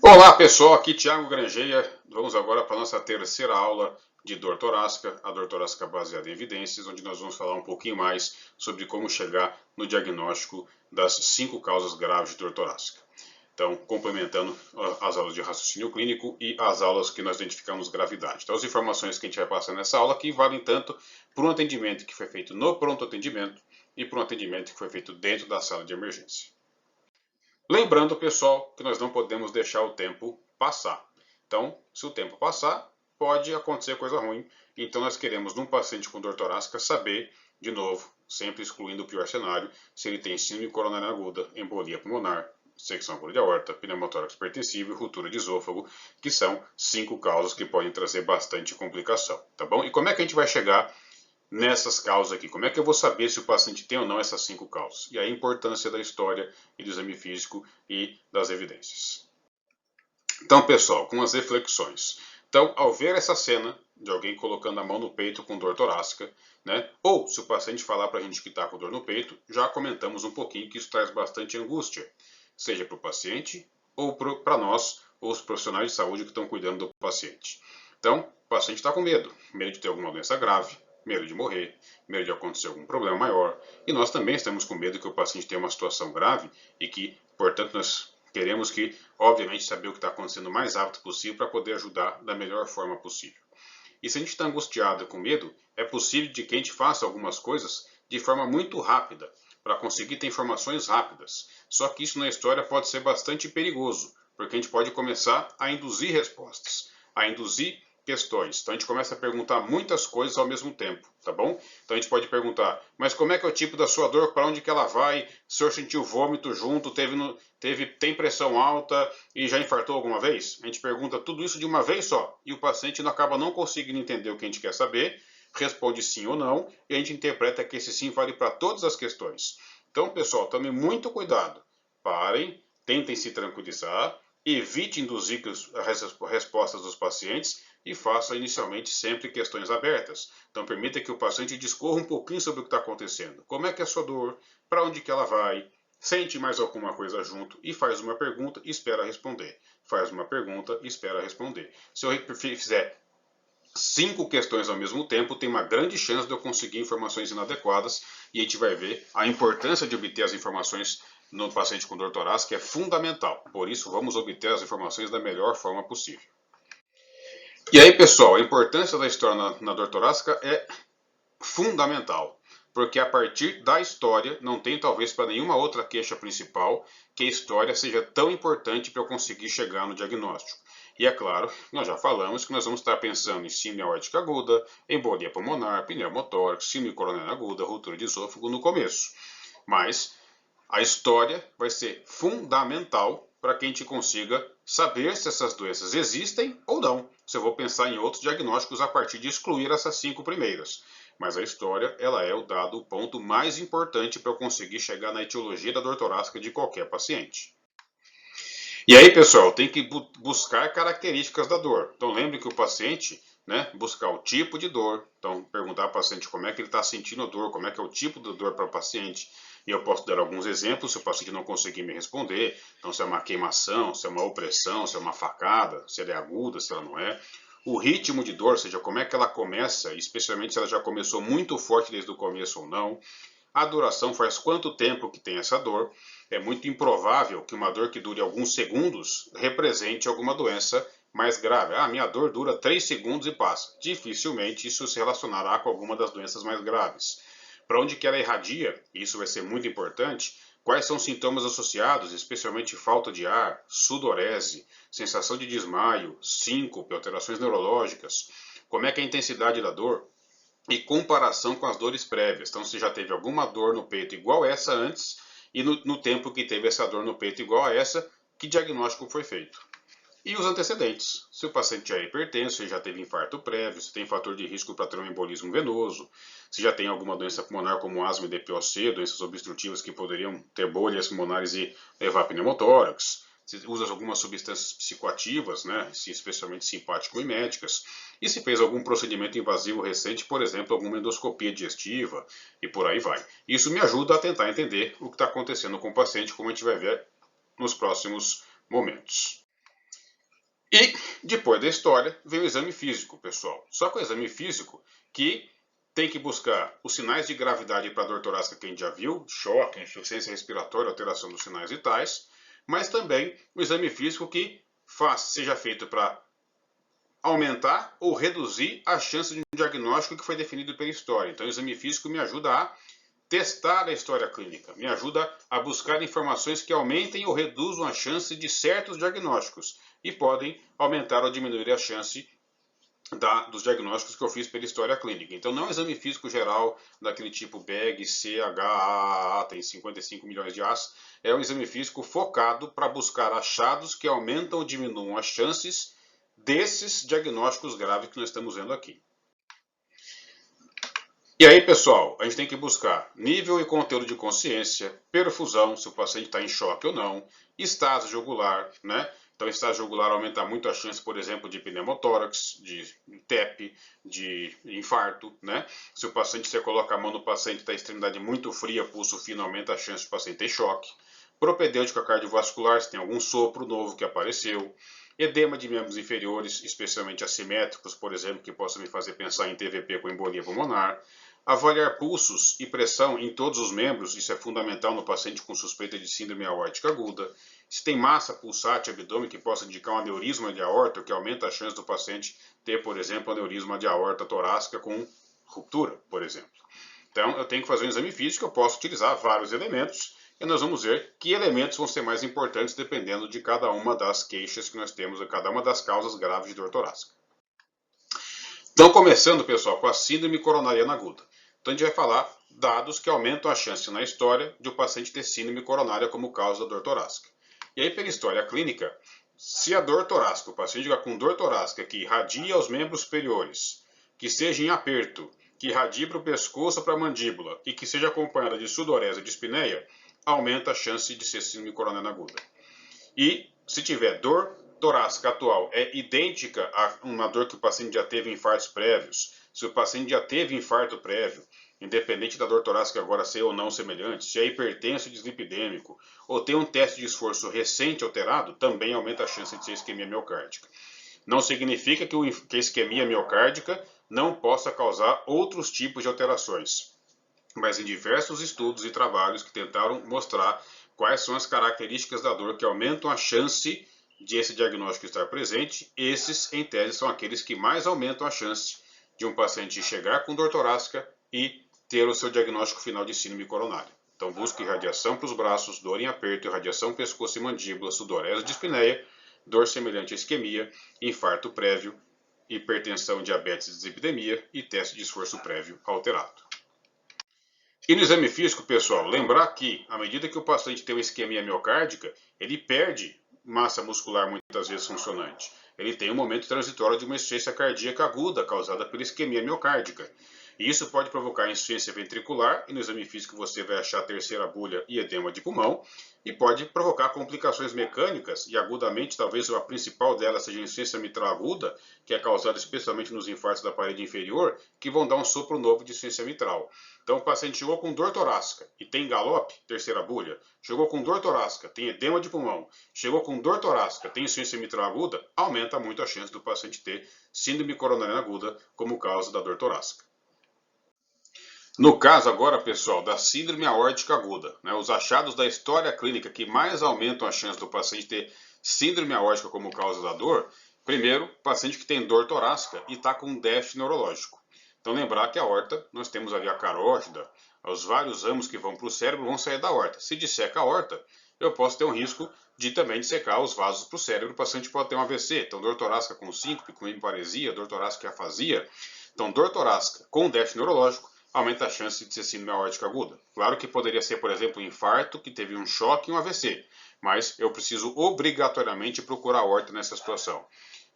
Olá pessoal, aqui Thiago Grangeia. Vamos agora para a nossa terceira aula de dor torácica, a dor torácica baseada em evidências, onde nós vamos falar um pouquinho mais sobre como chegar no diagnóstico das 5 causas graves de dor torácica. Então, complementando as aulas de raciocínio clínico e as aulas que nós identificamos gravidade. Então, as informações que a gente vai passar nessa aula aqui valem tanto para um atendimento que foi feito no pronto atendimento e para um atendimento que foi feito dentro da sala de emergência. Lembrando, pessoal, que nós não podemos deixar o tempo passar. Então, se o tempo passar, pode acontecer coisa ruim. Então, nós queremos, num paciente com dor torácica, saber, de novo, sempre excluindo o pior cenário, se ele tem síndrome coronária aguda, embolia pulmonar, secção aguda de aorta, pneumotórax hipertensivo e ruptura de esôfago, que são 5 causas que podem trazer bastante complicação, tá bom? E como é que a gente vai chegar nessas causas aqui? Como é que eu vou saber se o paciente tem ou não essas 5 causas? E aí a importância da história e do exame físico e das evidências. Então, pessoal, com as reflexões. Então, ao ver essa cena de alguém colocando a mão no peito com dor torácica, né? Ou se o paciente falar para a gente que está com dor no peito, já comentamos um pouquinho que isso traz bastante angústia, seja para o paciente ou para nós, ou os profissionais de saúde que estão cuidando do paciente. Então, o paciente está com medo de ter alguma doença grave, medo de morrer, medo de acontecer algum problema maior. E nós também estamos com medo que o paciente tenha uma situação grave e que, portanto, nós queremos que, obviamente, saber o que está acontecendo o mais rápido possível para poder ajudar da melhor forma possível. E se a gente está angustiado com medo, é possível de que a gente faça algumas coisas de forma muito rápida, para conseguir ter informações rápidas. Só que isso na história pode ser bastante perigoso, porque a gente pode começar a induzir respostas, a induzir questões. Então a gente começa a perguntar muitas coisas ao mesmo tempo, tá bom? Então a gente pode perguntar, mas como é que é o tipo da sua dor, para onde que ela vai, o senhor sentiu vômito junto, tem pressão alta e já infartou alguma vez? A gente pergunta tudo isso de uma vez só e o paciente acaba não conseguindo entender o que a gente quer saber, responde sim ou não e a gente interpreta que esse sim vale para todas as questões. Então, pessoal, tome muito cuidado. Parem, tentem se tranquilizar, evite induzir as respostas dos pacientes e faça inicialmente sempre questões abertas. Então permita que o paciente discorra um pouquinho sobre o que está acontecendo. Como é que é a sua dor? Para onde que ela vai? Sente mais alguma coisa junto e faz uma pergunta e espera responder. Faz uma pergunta e espera responder. Se eu fizer 5 questões ao mesmo tempo, tem uma grande chance de eu conseguir informações inadequadas e a gente vai ver a importância de obter as informações no paciente com dor torácica é fundamental. Por isso, vamos obter as informações da melhor forma possível. E aí, pessoal, a importância da história na dor torácica é fundamental, porque a partir da história não tem talvez para nenhuma outra queixa principal que a história seja tão importante para eu conseguir chegar no diagnóstico. E é claro, nós já falamos que nós vamos estar pensando em síndrome aórtica aguda, embolia pulmonar, pneumotórax, síndrome coronária aguda, ruptura de esôfago no começo. Mas a história vai ser fundamental para que a gente consiga saber se essas doenças existem ou não. Se eu vou pensar em outros diagnósticos a partir de excluir essas 5 primeiras. Mas a história, ela é o ponto mais importante para eu conseguir chegar na etiologia da dor torácica de qualquer paciente. E aí, pessoal, tem que buscar características da dor. Então, lembre que o paciente, né, buscar o tipo de dor. Então, perguntar ao paciente como é que ele está sentindo a dor, como é que é o tipo de dor para o paciente. E eu posso dar alguns exemplos se o paciente não conseguir me responder. Então, se é uma queimação, se é uma opressão, se é uma facada, se ela é aguda, se ela não é. O ritmo de dor, ou seja, como é que ela começa, especialmente se ela já começou muito forte desde o começo ou não. A duração, faz quanto tempo que tem essa dor. É muito improvável que uma dor que dure alguns segundos represente alguma doença mais grave. Ah, minha dor dura 3 segundos e passa. Dificilmente isso se relacionará com alguma das doenças mais graves. Para onde que ela irradia, e isso vai ser muito importante, quais são os sintomas associados, especialmente falta de ar, sudorese, sensação de desmaio, síncope, alterações neurológicas, como é que é a intensidade da dor, e comparação com as dores prévias. Então, se já teve alguma dor no peito igual essa antes e no tempo que teve essa dor no peito igual a essa, que diagnóstico foi feito. E os antecedentes. Se o paciente já é hipertenso, se já teve infarto prévio, se tem fator de risco para ter um embolismo venoso, se já tem alguma doença pulmonar como asma e DPOC, doenças obstrutivas que poderiam ter bolhas pulmonares e levar a pneumotórax, se usa algumas substâncias psicoativas, né, especialmente simpático-miméticas, e se fez algum procedimento invasivo recente, por exemplo, alguma endoscopia digestiva, e por aí vai. Isso me ajuda a tentar entender o que está acontecendo com o paciente, como a gente vai ver nos próximos momentos. E depois da história vem o exame físico, pessoal. Só que o exame físico que tem que buscar os sinais de gravidade para a dor torácica que a gente já viu, choque, insuficiência respiratória, alteração dos sinais vitais, mas também o exame físico que seja feito para aumentar ou reduzir a chance de um diagnóstico que foi definido pela história. Então o exame físico me ajuda a testar a história clínica, me ajuda a buscar informações que aumentem ou reduzam a chance de certos diagnósticos e podem aumentar ou diminuir a chance dos diagnósticos que eu fiz pela história clínica. Então não é um exame físico geral daquele tipo BEG, CHAA, tem 55 milhões de As, é um exame físico focado para buscar achados que aumentam ou diminuam as chances desses diagnósticos graves que nós estamos vendo aqui. E aí, pessoal, a gente tem que buscar nível e conteúdo de consciência, perfusão, se o paciente está em choque ou não, estase jugular, né? Então, estase jugular aumenta muito a chance, por exemplo, de pneumotórax, de TEP, de infarto, né? Se o paciente, você coloca a mão no paciente, está a extremidade muito fria, pulso fino, aumenta a chance do paciente ter choque. Propedêutica cardiovascular, se tem algum sopro novo que apareceu. Edema de membros inferiores, especialmente assimétricos, por exemplo, que possa me fazer pensar em TVP com embolia pulmonar. Avaliar pulsos e pressão em todos os membros, isso é fundamental no paciente com suspeita de síndrome aórtica aguda. Se tem massa pulsátil abdômen que possa indicar um aneurisma de aorta, que aumenta a chance do paciente ter, por exemplo, aneurisma de aorta torácica com ruptura, por exemplo. Então, eu tenho que fazer um exame físico, eu posso utilizar vários elementos, e nós vamos ver que elementos vão ser mais importantes dependendo de cada uma das queixas que nós temos, de cada uma das causas graves de dor torácica. Então, começando, pessoal, com a síndrome coronariana aguda. Então, a gente vai falar dados que aumentam a chance na história de o paciente ter síndrome coronária como causa da dor torácica. E aí, pela história clínica, se a dor torácica, o paciente fica com dor torácica que irradia aos membros superiores, que seja em aperto, que irradie para o pescoço ou para a mandíbula e que seja acompanhada de sudorese e dispneia, aumenta a chance de ser síndrome coronariana aguda. E se tiver dor torácica atual é idêntica a uma dor que o paciente já teve infartos prévios, se o paciente já teve infarto prévio, independente da dor torácica agora ser ou não semelhante, se é hipertenso e dislipidêmico, ou tem um teste de esforço recente alterado, também aumenta a chance de ser isquemia miocárdica. Não significa que a isquemia miocárdica não possa causar outros tipos de alterações, mas em diversos estudos e trabalhos que tentaram mostrar quais são as características da dor que aumentam a chance de esse diagnóstico estar presente, esses, em tese, são aqueles que mais aumentam a chance de um paciente chegar com dor torácica e ter o seu diagnóstico final de síndrome coronária. Então, busque irradiação para os braços, dor em aperto, irradiação pescoço e mandíbula, sudorese e dispneia, dor semelhante à isquemia, infarto prévio, hipertensão, diabetes e dislipidemia e teste de esforço prévio alterado. E no exame físico, pessoal, lembrar que, à medida que o paciente tem uma isquemia miocárdica, ele perde massa muscular muitas vezes funcionante. Ele tem um momento transitório de uma insuficiência cardíaca aguda causada pela isquemia miocárdica. E isso pode provocar insuficiência ventricular, e no exame físico você vai achar terceira bulha e edema de pulmão, e pode provocar complicações mecânicas, e agudamente talvez a principal delas seja a insuficiência mitral aguda, que é causada especialmente nos infartos da parede inferior, que vão dar um sopro novo de insuficiência mitral. Então o paciente chegou com dor torácica e tem galope, terceira bulha, chegou com dor torácica, tem edema de pulmão, chegou com dor torácica, tem insuficiência mitral aguda, aumenta muito a chance do paciente ter síndrome coronariana aguda como causa da dor torácica. No caso agora, pessoal, da síndrome aórtica aguda, os achados da história clínica que mais aumentam a chance do paciente ter síndrome aórtica como causa da dor, primeiro, paciente que tem dor torácica e está com déficit neurológico. Então lembrar que a aorta, nós temos ali a carótida, os vários ramos que vão para o cérebro vão sair da aorta. Se disseca a aorta, eu posso ter um risco de também dissecar os vasos para o cérebro, o paciente pode ter um AVC. Então dor torácica com síncope, com hemiparesia, dor torácica e afasia. Então dor torácica com déficit neurológico aumenta a chance de ser síndrome aórtica aguda. Claro que poderia ser, por exemplo, um infarto que teve um choque e um AVC, mas eu preciso obrigatoriamente procurar a aorta nessa situação.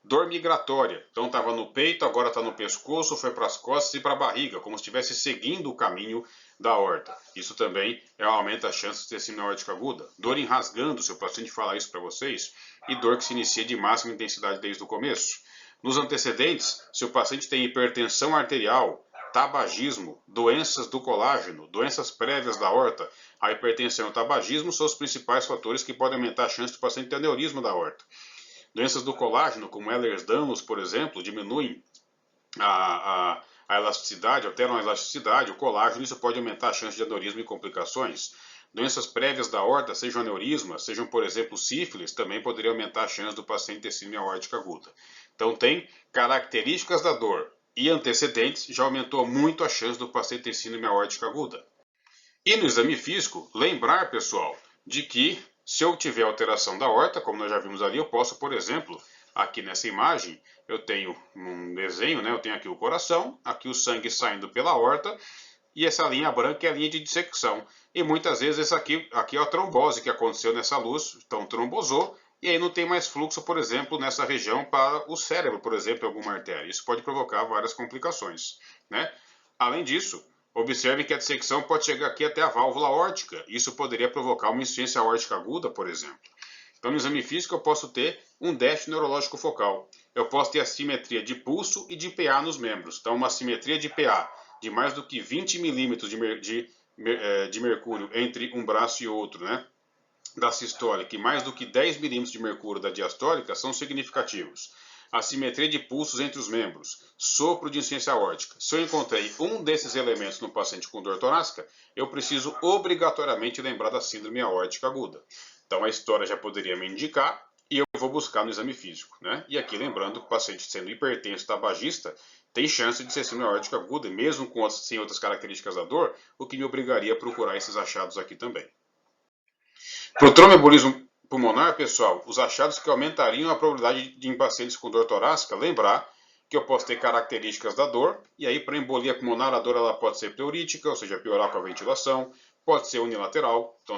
Dor migratória, então estava no peito, agora está no pescoço, foi para as costas e para a barriga, como se estivesse seguindo o caminho da aorta. Isso também aumenta a chance de ter síndrome aórtica aguda. Dor enrasgando, se o paciente falar isso para vocês, e dor que se inicia de máxima intensidade desde o começo. Nos antecedentes, se o paciente tem hipertensão arterial, tabagismo, doenças do colágeno, doenças prévias da aorta, a hipertensão e o tabagismo são os principais fatores que podem aumentar a chance do paciente ter aneurisma da aorta. Doenças do colágeno, como Ehlers-Danlos, por exemplo, diminuem a elasticidade, alteram a elasticidade, o colágeno, isso pode aumentar a chance de aneurisma e complicações. Doenças prévias da aorta, sejam aneurismas, sejam, por exemplo, sífilis, também poderiam aumentar a chance do paciente ter síndrome aórtica aguda. Então, tem características da dor e antecedentes, já aumentou muito a chance do paciente ter síndrome aórtica aguda. E no exame físico, lembrar, pessoal, de que se eu tiver alteração da aorta, como nós já vimos ali, eu posso, por exemplo, aqui nessa imagem, eu tenho um desenho, né? Eu tenho aqui o coração, aqui o sangue saindo pela aorta, e essa linha branca é a linha de dissecção. E muitas vezes essa aqui é a trombose que aconteceu nessa luz, então trombosou, e aí não tem mais fluxo, por exemplo, nessa região para o cérebro, por exemplo, alguma artéria. Isso pode provocar várias complicações, né? Além disso, observe que a dissecção pode chegar aqui até a válvula aórtica. Isso poderia provocar uma insuficiência aórtica aguda, por exemplo. Então, no exame físico, eu posso ter um déficit neurológico focal. Eu posso ter assimetria de pulso e de PA nos membros. Então, uma assimetria de PA de mais do que 20 milímetros de mercúrio entre um braço e outro, né, da sistólica, e mais do que 10 milímetros de mercúrio da diastólica são significativos. Assimetria de pulsos entre os membros, sopro de insuficiência aórtica. Se eu encontrei um desses elementos no paciente com dor torácica, eu preciso obrigatoriamente lembrar da síndrome aórtica aguda. Então a história já poderia me indicar e eu vou buscar no exame físico, né? E aqui lembrando que o paciente sendo hipertenso tabagista tem chance de ser síndrome aórtica aguda, mesmo sem outras características da dor, o que me obrigaria a procurar esses achados aqui também. Para o tromboembolismo pulmonar, pessoal, os achados que aumentariam a probabilidade de em pacientes com dor torácica, lembrar que eu posso ter características da dor, e aí para embolia pulmonar a dor ela pode ser pleurítica, ou seja, piorar com a ventilação, pode ser unilateral, então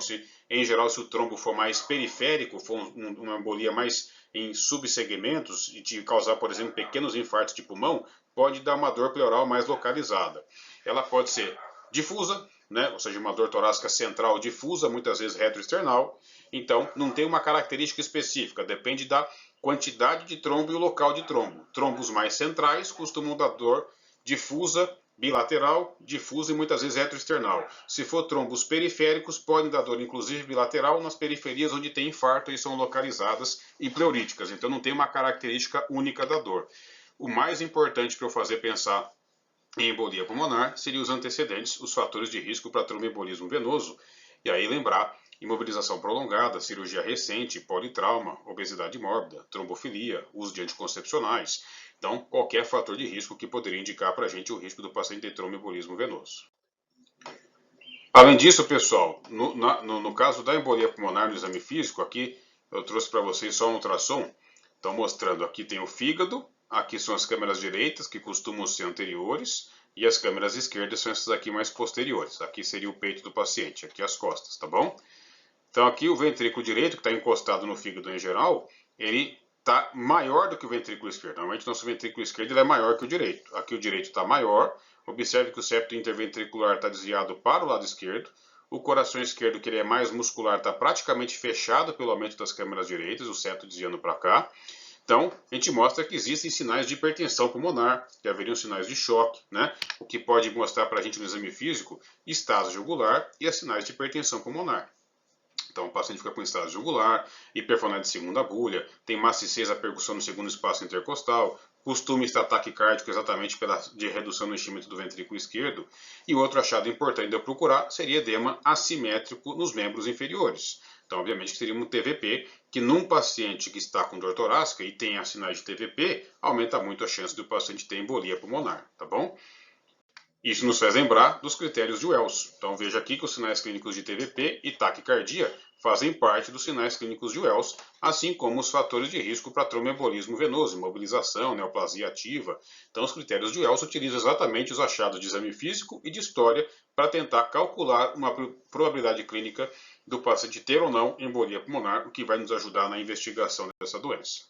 em geral se o trombo for mais periférico, for uma embolia mais em subsegmentos e te causar, por exemplo, pequenos infartos de pulmão, pode dar uma dor pleural mais localizada. Ela pode ser difusa, né? Ou seja, uma dor torácica central difusa, muitas vezes retroexternal. Então, não tem uma característica específica, depende da quantidade de trombo e o local de trombo. Trombos mais centrais costumam dar dor difusa, bilateral, difusa e muitas vezes retroexternal. Se for trombos periféricos, podem dar dor inclusive bilateral nas periferias onde tem infarto e são localizadas e pleuríticas. Então, não tem uma característica única da dor. O mais importante para eu fazer pensar em embolia pulmonar seriam os antecedentes, os fatores de risco para tromboembolismo venoso. E aí lembrar, imobilização prolongada, cirurgia recente, politrauma, obesidade mórbida, trombofilia, uso de anticoncepcionais. Então, qualquer fator de risco que poderia indicar para a gente o risco do paciente ter tromboembolismo venoso. Além disso, pessoal, no caso da embolia pulmonar no exame físico, aqui eu trouxe para vocês só um ultrassom. Então, mostrando aqui tem o fígado. Aqui são as câmeras direitas, que costumam ser anteriores, e as câmeras esquerdas são essas aqui mais posteriores. Aqui seria o peito do paciente, aqui as costas, tá bom? Então aqui o ventrículo direito, que está encostado no fígado em geral, ele está maior do que o ventrículo esquerdo. Normalmente o nosso ventrículo esquerdo ele é maior que o direito. Aqui o direito está maior. Observe que o septo interventricular está desviado para o lado esquerdo. O coração esquerdo, que ele é mais muscular, está praticamente fechado pelo aumento das câmeras direitas, o septo desviando para cá. Então, a gente mostra que existem sinais de hipertensão pulmonar, que haveriam sinais de choque, né? O que pode mostrar para a gente no exame físico estase jugular e as sinais de hipertensão pulmonar. Então, o paciente fica com estase jugular, hiperfonade de segunda agulha, tem maciçez a percussão no segundo espaço intercostal, costume estar taquicárdico exatamente de redução no enchimento do ventrículo esquerdo. E outro achado importante de eu procurar seria edema assimétrico nos membros inferiores. Então, obviamente, teria um TVP, que num paciente que está com dor torácica e tem sinais de TVP, aumenta muito a chance do paciente ter embolia pulmonar, tá bom? Isso nos faz lembrar dos critérios de Wells. Então, veja aqui que os sinais clínicos de TVP e taquicardia fazem parte dos sinais clínicos de Wells, assim como os fatores de risco para tromboembolismo venoso, imobilização, neoplasia ativa. Então, os critérios de Wells utilizam exatamente os achados de exame físico e de história para tentar calcular uma probabilidade clínica do paciente ter ou não embolia pulmonar, o que vai nos ajudar na investigação dessa doença.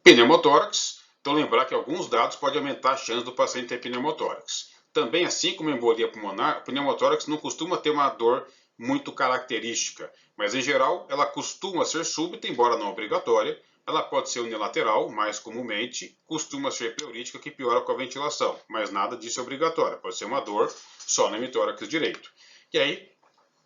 Pneumotórax. Então, lembrar que alguns dados podem aumentar a chance do paciente ter pneumotórax. Também, assim como a embolia pulmonar, o pneumotórax não costuma ter uma dor muito característica, mas em geral ela costuma ser súbita, embora não obrigatória, ela pode ser unilateral, mais comumente, costuma ser pleurítica, que piora com a ventilação, mas nada disso é obrigatório, pode ser uma dor só no hemitórax direito. E aí,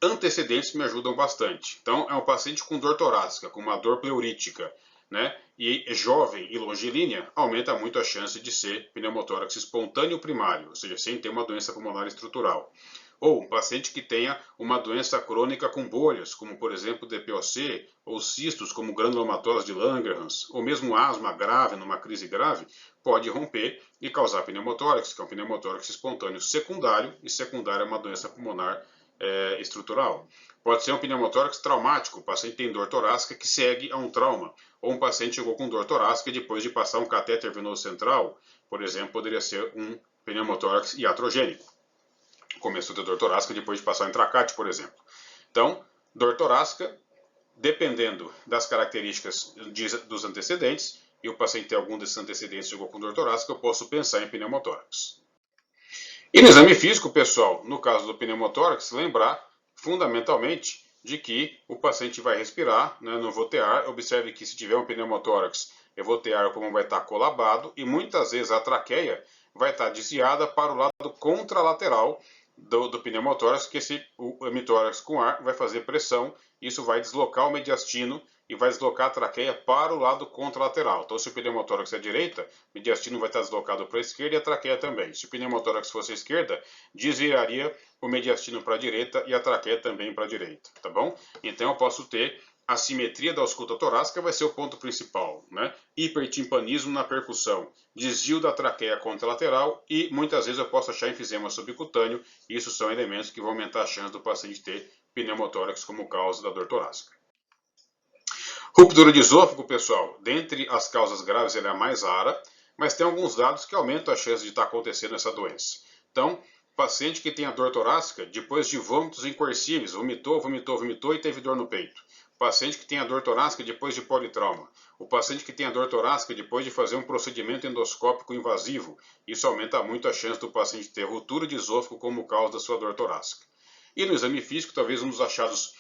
antecedentes me ajudam bastante. Então, é um paciente com dor torácica, com uma dor pleurítica, né? E jovem e longilínea, aumenta muito a chance de ser pneumotórax espontâneo primário, ou seja, sem ter uma doença pulmonar estrutural. Ou um paciente que tenha uma doença crônica com bolhas, como por exemplo DPOC, ou cistos como granulomatose de Langerhans, ou mesmo asma grave numa crise grave, pode romper e causar pneumotórax, que é um pneumotórax espontâneo secundário, e secundário é uma doença pulmonar estrutural. Pode ser um pneumotórax traumático, o paciente tem dor torácica que segue a um trauma, ou um paciente chegou com dor torácica depois de passar um catéter venoso central, por exemplo, poderia ser um pneumotórax iatrogênico. Começou a ter dor torácica depois de passar um intracate, por exemplo. Então, dor torácica, dependendo das características dos antecedentes, e o paciente tem algum desses antecedentes chegou com dor torácica, eu posso pensar em pneumotórax. E no exame físico, pessoal, no caso do pneumotórax, lembrar fundamentalmente de que o paciente vai respirar, né, não vou ter ar. Observe que se tiver um pneumotórax, eu vou ter ar, o pulmão vai estar colabado e muitas vezes a traqueia vai estar desviada para o lado contralateral do pneumotórax, que o hemitórax com ar vai fazer pressão, isso vai deslocar o mediastino e vai deslocar a traqueia para o lado contralateral. Então, se o pneumotórax é à direita, o mediastino vai estar deslocado para a esquerda e a traqueia também. Se o pneumotórax fosse à esquerda, desviaria o mediastino para a direita e a traqueia também para a direita, tá bom? Então, eu posso ter a simetria da ausculta torácica, vai ser o ponto principal, né? Hipertimpanismo na percussão, desvio da traqueia contralateral e muitas vezes eu posso achar enfisema subcutâneo. Isso são elementos que vão aumentar a chance do paciente ter pneumotórax como causa da dor torácica. Ruptura de esôfago, pessoal, dentre as causas graves ela é a mais rara, mas tem alguns dados que aumentam a chance de estar acontecendo essa doença. Então, paciente que tem a dor torácica, depois de vômitos incoercíveis, vomitou e teve dor no peito. Paciente que tem a dor torácica depois de politrauma. O paciente que tem a dor torácica depois de fazer um procedimento endoscópico invasivo. Isso aumenta muito a chance do paciente ter ruptura de esôfago como causa da sua dor torácica. E no exame físico, talvez um dos achados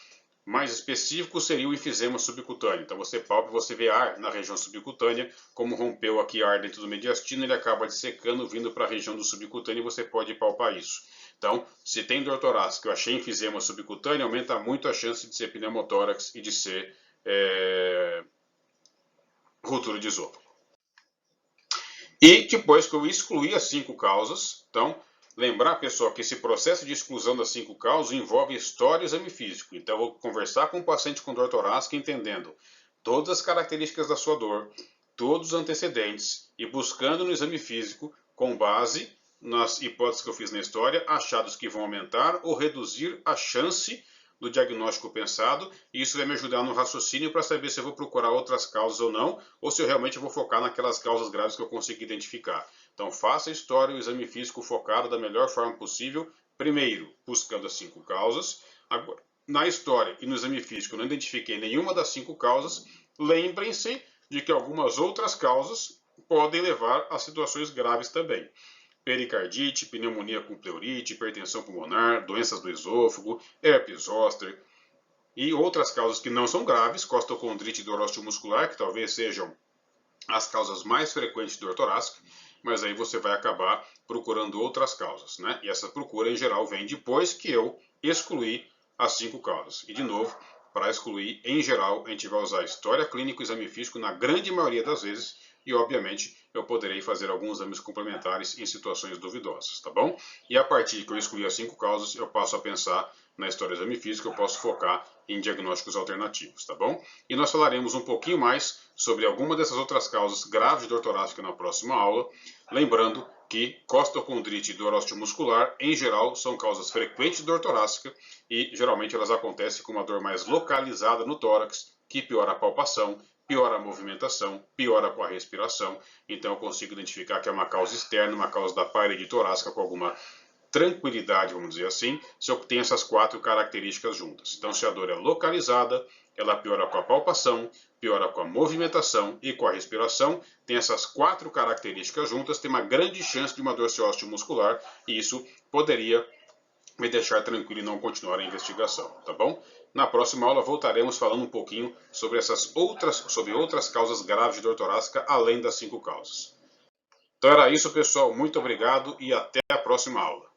mais específico seria o enfisema subcutâneo. Então você palpa e você vê ar na região subcutânea, como rompeu aqui ar dentro do mediastino, ele acaba dessecando, vindo para a região do subcutâneo e você pode palpar isso. Então, se tem dor torácica, eu achei enfisema subcutâneo, aumenta muito a chance de ser pneumotórax e de ser ruptura de esôfago. E depois que eu excluí as 5 causas, então, lembrar, pessoal, que esse processo de exclusão das 5 causas envolve história e exame físico. Então, eu vou conversar com o paciente com dor torácica, entendendo todas as características da sua dor, todos os antecedentes, e buscando no exame físico, com base nas hipóteses que eu fiz na história, achados que vão aumentar ou reduzir a chance do diagnóstico pensado, e isso vai me ajudar no raciocínio para saber se eu vou procurar outras causas ou não, ou se eu realmente vou focar naquelas causas graves que eu consigo identificar. Então faça a história e o exame físico focado da melhor forma possível, primeiro buscando as 5 causas. Agora, na história e no exame físico eu não identifiquei nenhuma das 5 causas, lembrem-se de que algumas outras causas podem levar a situações graves também. Pericardite, pneumonia com pleurite, hipertensão pulmonar, doenças do esôfago, herpes zoster e outras causas que não são graves, costocondrite e dor osteomuscular, que talvez sejam as causas mais frequentes de dor torácica, mas aí você vai acabar procurando outras causas, né? E essa procura em geral vem depois que eu excluir as 5 causas. E de novo, para excluir, em geral, a gente vai usar história clínica e exame físico na grande maioria das vezes, e obviamente eu poderei fazer alguns exames complementares em situações duvidosas, tá bom? E a partir que eu excluir as 5 causas, eu passo a pensar na história do exame físico, eu posso focar em diagnósticos alternativos, tá bom? E nós falaremos um pouquinho mais sobre alguma dessas outras causas graves de dor torácica na próxima aula, lembrando que costocondrite e dor osteomuscular, em geral, são causas frequentes de dor torácica e geralmente elas acontecem com uma dor mais localizada no tórax, que piora a palpação, piora a movimentação, piora com a respiração. Então eu consigo identificar que é uma causa externa, uma causa da parede torácica com alguma tranquilidade, vamos dizer assim, se eu tenho essas 4 características juntas. Então, se a dor é localizada, ela piora com a palpação, piora com a movimentação e com a respiração, tem essas 4 características juntas, tem uma grande chance de uma dor osteomuscular, e isso poderia me deixar tranquilo e não continuar a investigação, tá bom? Na próxima aula voltaremos falando um pouquinho sobre outras causas graves de dor torácica, além das 5 causas. Então era isso, pessoal. Muito obrigado e até a próxima aula.